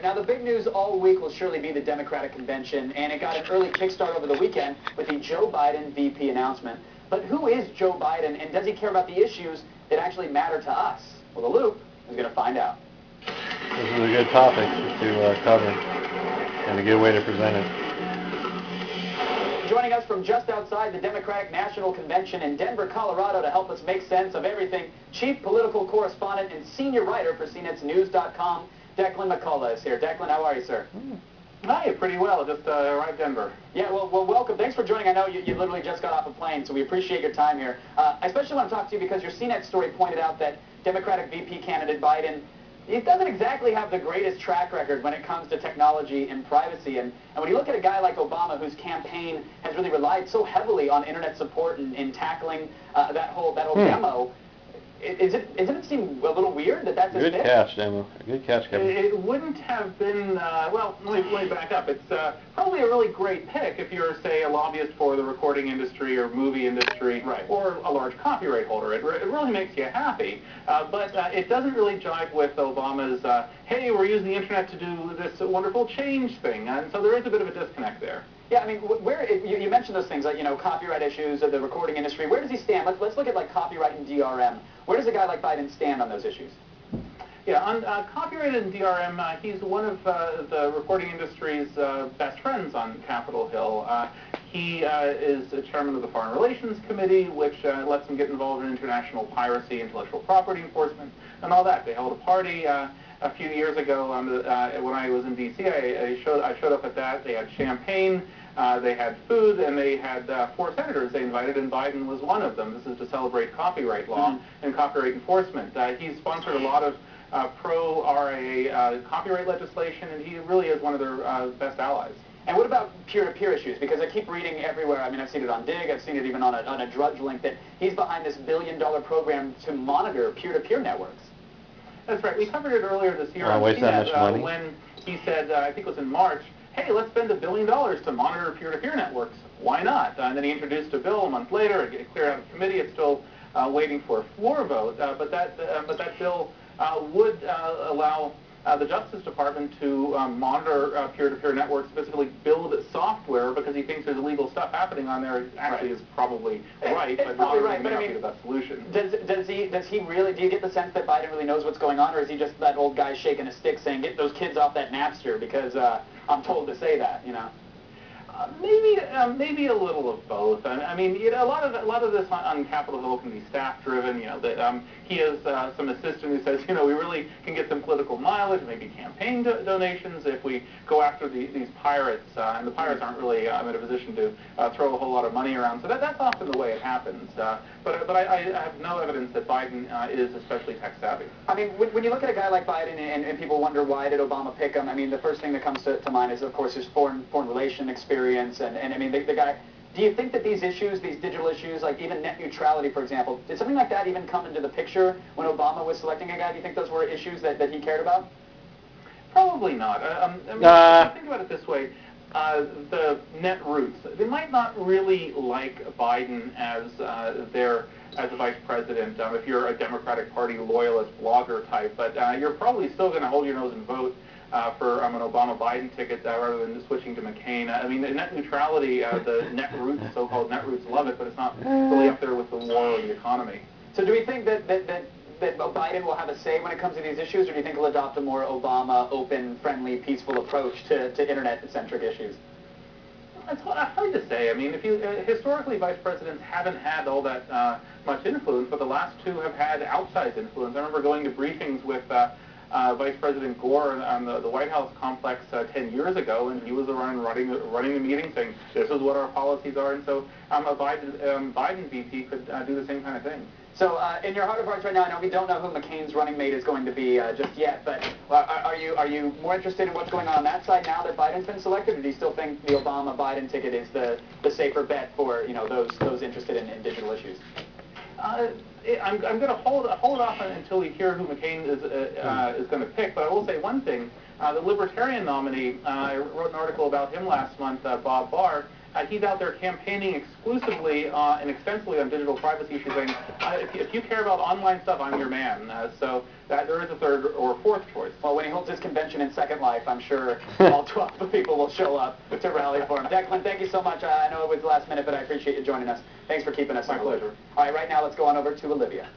now the big news all week will surely be the Democratic convention, and it got an early kickstart over the weekend with the Joe Biden VP announcement. But who is Joe Biden, and does he care about the issues that actually matter to us? Well, the Loop is going to find out. This is a good topic to cover, and a good way to present it. Joining us from just outside the Democratic National Convention in Denver, Colorado to help us make sense of everything, Chief Political Correspondent and Senior Writer for CNETsNews.com, Deklan McCoulgh is here. Declan, how are you, sir? Hi, pretty well. Just arrived Denver. Yeah, well, welcome. Thanks for joining. I know you literally just got off a plane, so we appreciate your time here. I especially want to talk to you because your CNET story pointed out that Democratic VP candidate Biden, he doesn't exactly have the greatest track record when it comes to technology and privacy. And when you look at a guy like Obama, whose campaign has really relied so heavily on internet support and in tackling that whole demo, Isn't it seem a little weird that that's his Good pick? catch, Demo. Good catch, Kevin. It wouldn't have been, well, let me back up. It's probably a really great pick if you're, say, a lobbyist for the recording industry or movie industry, right, or a large copyright holder. It really makes you happy. But it doesn't really jive with Obama's, hey, we're using the internet to do this wonderful change thing. And so there is a bit of a disconnect there. Yeah, I mean, you mentioned those things like, copyright issues of the recording industry. Where does he stand? Let's look at like copyright and DRM. Where does a guy like Biden stand on those issues? Yeah, on copyright and DRM, he's one of the recording industry's best friends on Capitol Hill. He is the chairman of the Foreign Relations Committee, which lets him get involved in international piracy, intellectual property enforcement, and all that. They held a party a few years ago when I was in D.C. I showed up at that. They had champagne, they had food, and they had 4 senators they invited, and Biden was one of them. This is to celebrate copyright law and copyright enforcement. He's sponsored a lot of pro-RIA copyright legislation, and he really is one of their best allies. And what about peer-to-peer issues? Because I keep reading everywhere, I mean, I've seen it on Dig, I've seen it even on a Drudge link, that he's behind this billion-dollar program to monitor peer-to-peer networks. That's right. We covered it earlier this year. Waste that much money. When he said, I think it was in March, hey, let's spend $1 billion to monitor peer-to-peer networks. Why not? And then he introduced a bill a month later. It cleared out of committee. It's still waiting for a floor vote. But that bill would allow the Justice Department to monitor peer-to-peer networks, specifically build software, because he thinks there's illegal stuff happening on there. Actually, is probably right, but monitoring may not be the best solution. Does he really? Do you get the sense that Biden really knows what's going on, or is he just that old guy shaking a stick saying, "Get those kids off that Napster"? Because I'm told to say that, Maybe a little of both. I mean, a lot of this on Capitol Hill can be staff-driven. He has some assistant who says, we really can get some political mileage, maybe campaign donations if we go after these pirates, and the pirates aren't really in a position to throw a whole lot of money around. So that's often the way it happens. But I have no evidence that Biden is especially tech-savvy. I mean, when you look at a guy like Biden and people wonder why did Obama pick him, I mean, the first thing that comes to mind is, of course, his foreign relation experience. And I mean, the guy, do you think that these issues, these digital issues, like even net neutrality, for example, did something like that even come into the picture when Obama was selecting a guy? Do you think those were issues that he cared about? Probably not. Think about it this way. The net roots, they might not really like Biden as as a vice president if you're a Democratic Party loyalist blogger type, but you're probably still going to hold your nose and vote for an Obama-Biden ticket rather than just switching to McCain. I mean, the net neutrality, the net roots, so-called net roots, love it, but it's not really up there with the war or the economy. So do we think that Biden will have a say when it comes to these issues, or do you think he'll adopt a more Obama, open, friendly, peaceful approach to internet-centric issues? It's hard to say. I mean, historically, vice presidents haven't had all that much influence, but the last 2 have had outsized influence. I remember going to briefings with Vice President Gore on the White House complex 10 years ago, and he was the one running the meeting saying, this is what our policies are, and so a Biden VP could do the same kind of thing. So in your heart of hearts right now, I know we don't know who McCain's running mate is going to be just yet, but are you more interested in what's going on that side now that Biden's been selected, or do you still think the Obama-Biden ticket is the safer bet for those interested in digital issues? I'm going to hold off until we hear who McCain is going to pick, but I will say one thing. The Libertarian nominee, I wrote an article about him last month, Bob Barr, He's out there campaigning exclusively and extensively on digital privacy issues, saying, if you care about online stuff, I'm your man. So that there is a third or fourth choice. Well, when he holds his convention in Second Life, I'm sure all 12 the people will show up to rally for him. Declan, thank you so much. I know it was last minute, but I appreciate you joining us. Thanks for keeping us My in the loop. pleasure. All right, right now let's go on over to Olivia.